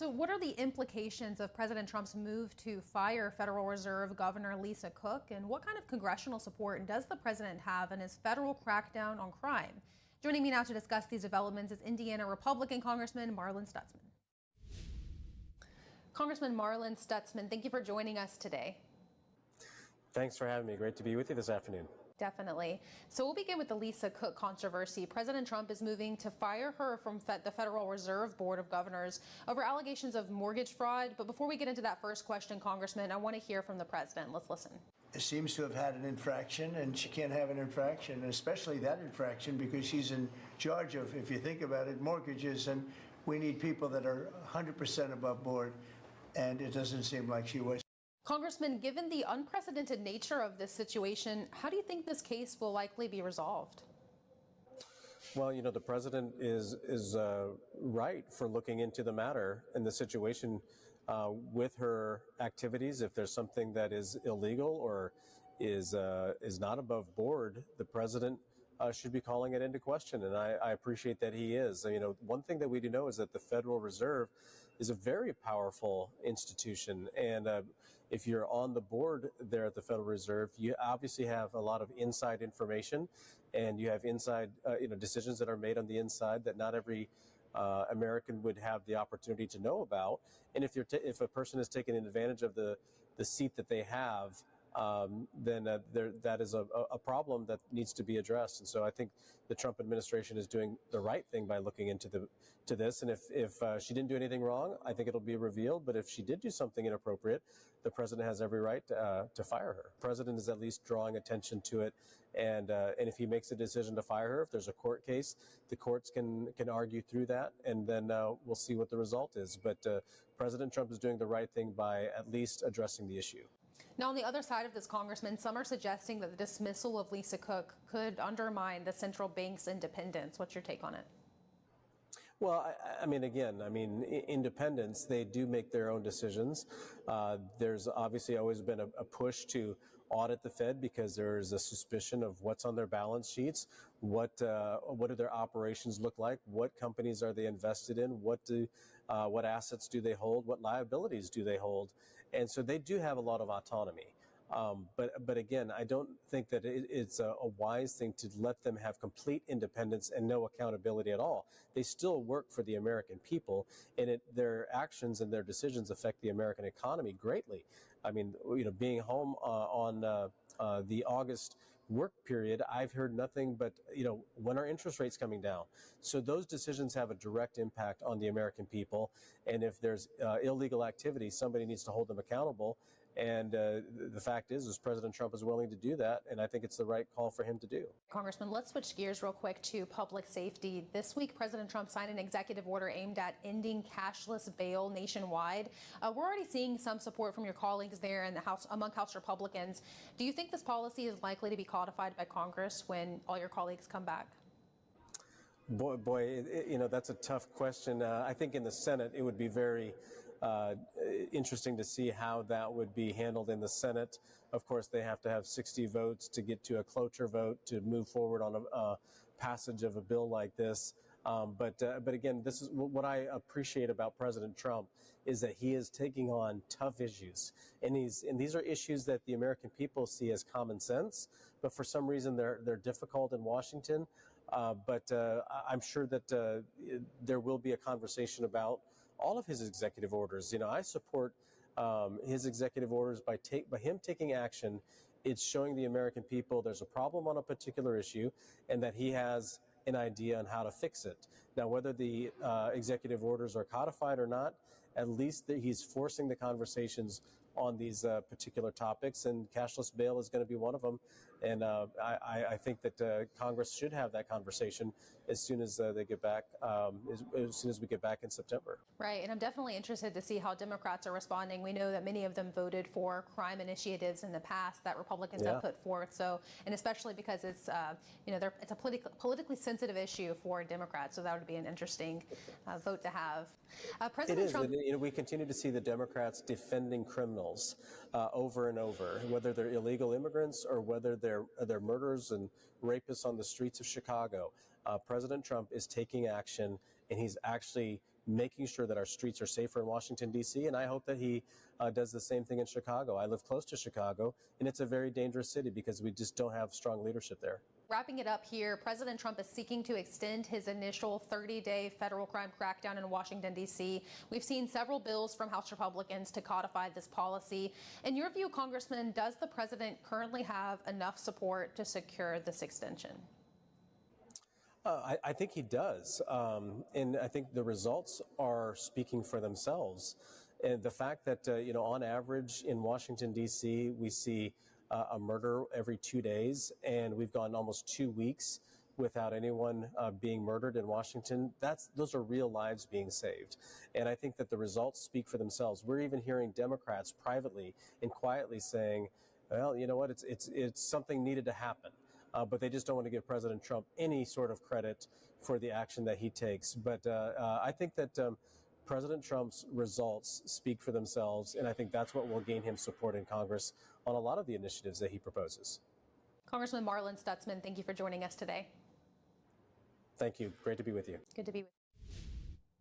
So what are the implications of President Trump's move to fire Federal Reserve Governor Lisa Cook, and what kind of congressional support does the president have in his federal crackdown on crime? Joining me now to discuss these developments is Indiana Republican Congressman Marlin Stutzman. Congressman Marlin Stutzman, thank you for joining us today. Thanks for having me. Great to be with you this afternoon. Definitely. So we'll begin with the Lisa Cook controversy. President Trump is moving to fire her from the Federal Reserve Board of Governors over allegations of mortgage fraud. But before we get into that first question, Congressman, I want to hear from the president. Let's listen. It seems to have had an infraction, and she can't have an infraction, especially that infraction, because she's in charge of, if you think about it, mortgages, and we need people that are 100% above board, and it doesn't seem like she was. Congressman, given the unprecedented nature of this situation, how do you think this case will likely be resolved? Well, you know, the president is right for looking into the matter and the situation with her activities. If there's something that is illegal or is not above board, the president should be calling it into question, and I appreciate that he is. You know, one thing that we do know is that the Federal Reserve is a very powerful institution, and if you're on the board there at the Federal Reserve, you obviously have a lot of inside information, and you have inside decisions that are made on the inside that not every American would have the opportunity to know about. And if a person is taking advantage of the seat that they have, then that is a problem that needs to be addressed. And so I think the Trump administration is doing the right thing by looking into this. And if she didn't do anything wrong, I think it'll be revealed. But if she did do something inappropriate, the president has every right to fire her. The president is at least drawing attention to it. And if he makes a decision to fire her, if there's a court case, the courts can argue through that, and then we'll see what the result is. But President Trump is doing the right thing by at least addressing the issue. Now, on the other side of this, Congressman, some are suggesting that the dismissal of Lisa Cook could undermine the central bank's independence. What's your take on it? Well, independents, they do make their own decisions. There's obviously always been a push to audit the Fed because there is a suspicion of what's on their balance sheets, what do their operations look like, what companies are they invested in, what assets do they hold, what liabilities do they hold, and so they do have a lot of autonomy. But again, I don't think that it's a wise thing to let them have complete independence and no accountability at all. They still work for the American people, and their actions and their decisions affect the American economy greatly. I mean, you know, being home on the August work period, I've heard nothing but, you know, when are interest rates coming down? So those decisions have a direct impact on the American people. And if there's illegal activity, somebody needs to hold them accountable. And the fact is President Trump is willing to do that, and I think it's the right call for him to do. Congressman, let's switch gears real quick to public safety. This week, President Trump signed an executive order aimed at ending cashless bail nationwide. We're already seeing some support from your colleagues there in the House, among House Republicans. Do you think this policy is likely to be codified by Congress when all your colleagues come back? Boy, you know, that's a tough question. I think in the Senate, it would be very interesting to see how that would be handled in the Senate. Of course, they have to have 60 votes to get to a cloture vote to move forward on a passage of a bill like this. But again, this is what I appreciate about President Trump is that he is taking on tough issues, and these are issues that the American people see as common sense, but for some reason they're difficult in Washington. But I'm sure that there will be a conversation about all of his executive orders. You know, I support his executive orders by him taking action. It's showing the American people there's a problem on a particular issue and that he has an idea on how to fix it. Now, whether the executive orders are codified or not, at least he's forcing the conversations on these particular topics, and cashless bail is going to be one of them. And I think that Congress should have that conversation as soon as they get back, as soon as we get back in September. Right, and I'm definitely interested to see how Democrats are responding. We know that many of them voted for crime initiatives in the past that Republicans have put forth. So, and especially because it's it's a politically sensitive issue for Democrats. So that would be an interesting vote to have. President Trump. And, we continue to see the Democrats defending criminals over and over, whether they're illegal immigrants or whether they're murderers and rapists on the streets of Chicago. President Trump is taking action, and he's actually making sure that our streets are safer in Washington, D.C., and I hope that he does the same thing in Chicago. I live close to Chicago, and it's a very dangerous city because we just don't have strong leadership there. Wrapping it up here, President Trump is seeking to extend his initial 30-day federal crime crackdown in Washington, D.C. We've seen several bills from House Republicans to codify this policy. In your view, Congressman, does the president currently have enough support to secure this extension? I think he does. And I think the results are speaking for themselves. And the fact that, on average in Washington, D.C., we see a murder every 2 days, and we've gone almost 2 weeks without anyone being murdered in Washington. Those are real lives being saved. And I think that the results speak for themselves. We're even hearing Democrats privately and quietly saying, well, you know what, it's something needed to happen. But they just don't want to give President Trump any sort of credit for the action that he takes. But I think that President Trump's results speak for themselves, and I think that's what will gain him support in Congress on a lot of the initiatives that he proposes. Congressman Marlin Stutzman, thank you for joining us today. Thank you. Great to be with you. Good to be with you.